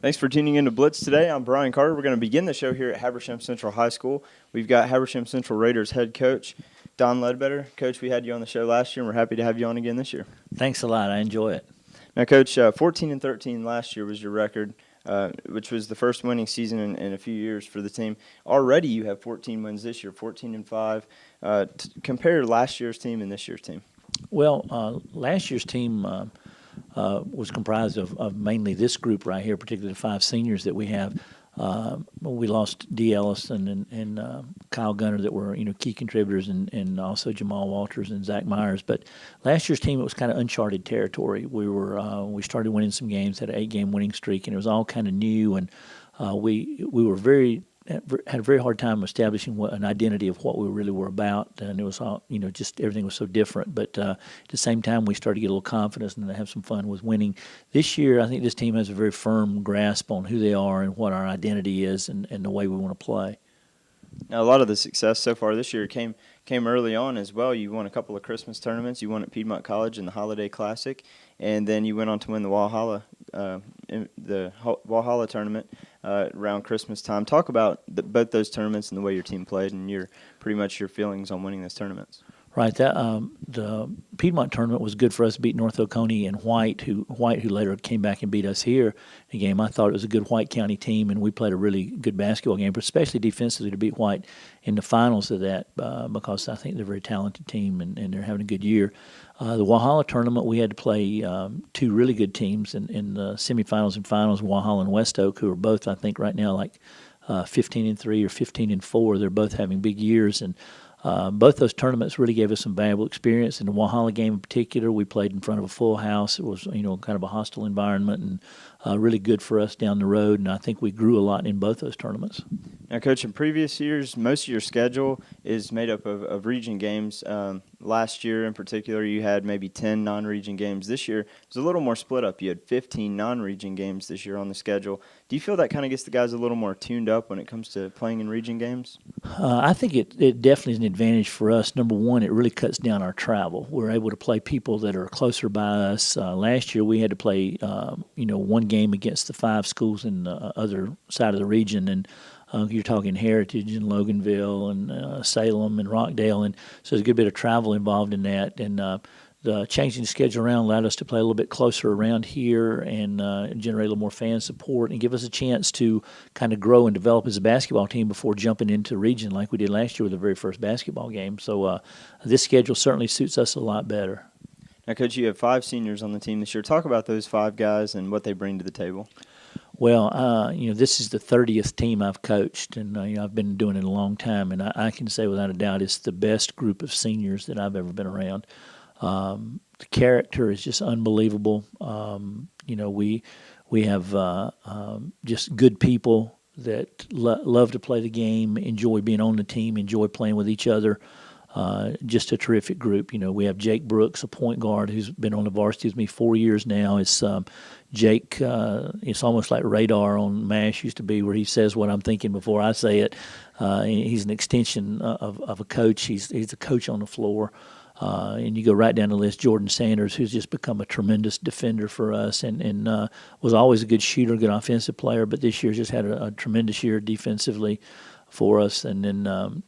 Thanks for tuning in to Blitz today. I'm Brian Carter. We're going to begin the show here at Habersham Central High School. We've got Habersham Central Raiders head coach Don Ledbetter. Coach, we had you on the show last year, and we're happy to have you on again this year. Thanks a lot. I enjoy it. Now, Coach, 14-13 last year was your record, which was the first winning season in a few years for the team. Already you have 14 wins this year, 14-5. Compare last year's team and this year's team. Well, last year's team was comprised of mainly this group right here, particularly the 5 seniors that we have. We lost D. Ellison and Kyle Gunner that were key contributors, and also Jamal Walters and Zach Myers. But last year's team, it was kind of uncharted territory. We started winning some games, had an 8-game winning streak, and it was all kind of new. And we had a very hard time establishing an identity of what we really were about, and it was all just everything was so different. But at the same time, we started to get a little confidence and to have some fun with winning. This year, I think this team has a very firm grasp on who they are and what our identity is, and the way we want to play. Now, a lot of the success so far this year came early on as well. You won a couple of Christmas tournaments. You won at Piedmont College in the Holiday Classic, and then you went on to win the Walhalla Tournament around Christmas time. Talk about both those tournaments and the way your team played, and your feelings on winning those tournaments. Right. The Piedmont tournament was good for us to beat North Oconee and White, who later came back and beat us here in a game. I thought it was a good White County team, and we played a really good basketball game, but especially defensively to beat White in the finals of that because I think they're a very talented team and they're having a good year. The Walhalla tournament, we had to play 2 really good teams in the semifinals and finals, Walhalla and West Oak, who are both, I think, right now like 15-3 or 15-4. They're both having big years, and both those tournaments really gave us some valuable experience. In the Walhalla game in particular, we played in front of a full house. It was, kind of a hostile environment and really good for us down the road, and I think we grew a lot in both those tournaments. Now, Coach, in previous years, most of your schedule is made up of region games. Last year in particular, you had maybe 10 non-region games. This year, it was a little more split up. You had 15 non-region games this year on the schedule. Do you feel that kind of gets the guys a little more tuned up when it comes to playing in region games? I think it definitely is an advantage for us. Number one, it really cuts down our travel. We're able to play people that are closer by us. Last year, we had to play, one game against the 5 schools in the other side of the region, and you're talking Heritage and Loganville and Salem and Rockdale, and so there's a good bit of travel involved in that. And the changing the schedule around allowed us to play a little bit closer around here and generate a little more fan support and give us a chance to kind of grow and develop as a basketball team before jumping into region like we did last year with the very first basketball game. So this schedule certainly suits us a lot better. Now, Coach, you have 5 seniors on the team this year. Talk about those 5 guys and what they bring to the table. Well, this is the 30th team I've coached, and I've been doing it a long time, and I can say without a doubt it's the best group of seniors that I've ever been around. The character is just unbelievable. We have just good people that love to play the game, enjoy being on the team, enjoy playing with each other. Just a terrific group. We have Jake Brooks, a point guard, who's been on the varsity with me 4 years now. It's Jake. It's almost like radar on MASH used to be, where he says what I'm thinking before I say it. He's an extension of a coach. He's a coach on the floor. And you go right down the list, Jordan Sanders, who's just become a tremendous defender for us and was always a good shooter, good offensive player, but this year just had a tremendous year defensively for us. And then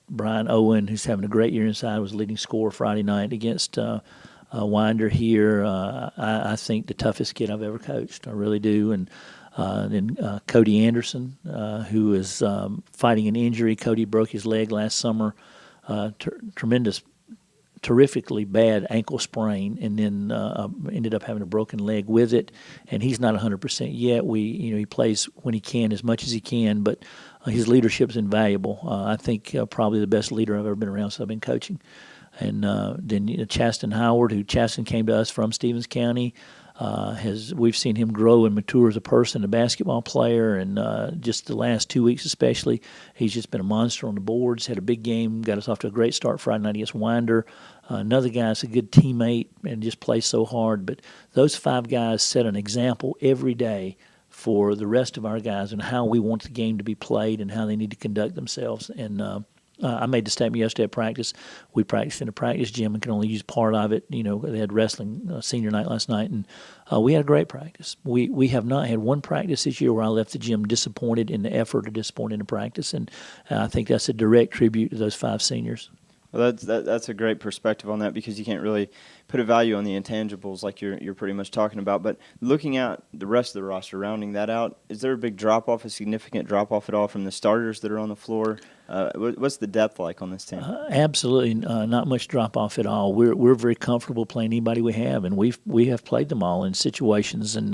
Brian Owen, who's having a great year inside, was leading scorer Friday night against Winder here. I think the toughest kid I've ever coached. I really do. And then Cody Anderson, who is fighting an injury. Cody broke his leg last summer. Terrifically bad ankle sprain, and then ended up having a broken leg with it. And he's not 100% yet. He plays when he can, as much as he can, but his leadership is invaluable. I think probably the best leader I've ever been around since I've been coaching. And then Chaston Howard, who Chaston came to us from Stevens County. We've seen him grow and mature as a person, a basketball player, and just the last 2 weeks especially, he's just been a monster on the boards. Had a big game, got us off to a great start Friday night against Winder. Another guy's a good teammate and just plays so hard. But those 5 guys set an example every day for the rest of our guys and how we want the game to be played and how they need to conduct themselves. And I made the statement yesterday at practice. We practiced in a practice gym and could only use part of it. They had wrestling senior night last night, and we had a great practice. We have not had one practice this year where I left the gym disappointed in the effort or disappointed in the practice, and I think that's a direct tribute to those 5 seniors. Well, that's a great perspective on that, because you can't really put a value on the intangibles like you're pretty much talking about. But looking at the rest of the roster, rounding that out, is there a big drop-off, a significant drop-off at all from the starters that are on the floor? What's the depth like on this team? Absolutely, not much drop-off at all. We're very comfortable playing anybody we have, and we have played them all in situations, and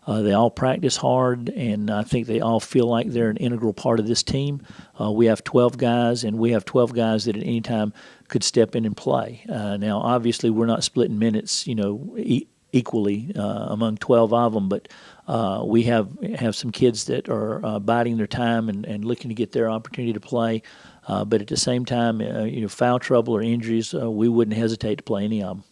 they all practice hard, and I think they all feel like they're an integral part of this team. We have 12 guys, and we have 12 guys that at any time could step in and play. Now, obviously, we're not splitting minutes, equally among 12 of them, but we have some kids that are biding their time and looking to get their opportunity to play. But at the same time, foul trouble or injuries, we wouldn't hesitate to play any of them.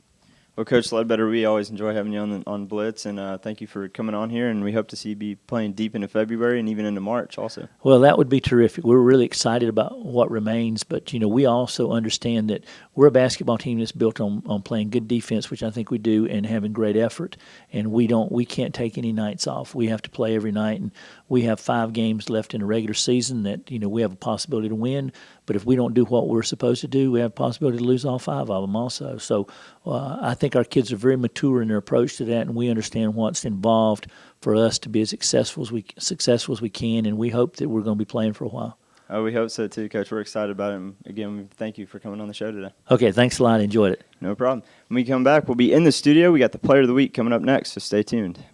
Well, Coach Ledbetter, we always enjoy having you on Blitz, and thank you for coming on here, and we hope to see you be playing deep into February and even into March also. Well, that would be terrific. We're really excited about what remains, but, we also understand that we're a basketball team that's built on playing good defense, which I think we do, and having great effort, and we can't take any nights off. We have to play every night, and we have 5 games left in the regular season that, we have a possibility to win, but if we don't do what we're supposed to do, we have a possibility to lose all 5 of them also. So I think our kids are very mature in their approach to that, and we understand what's involved for us to be as successful as we can, and we hope that we're going to be playing for a while. Oh, we hope so too, Coach. We're excited about it. And again, thank you for coming on the show today. Okay, thanks a lot. Enjoyed it. No problem. When we come back, we'll be in the studio. We got the Player of the Week coming up next, so stay tuned.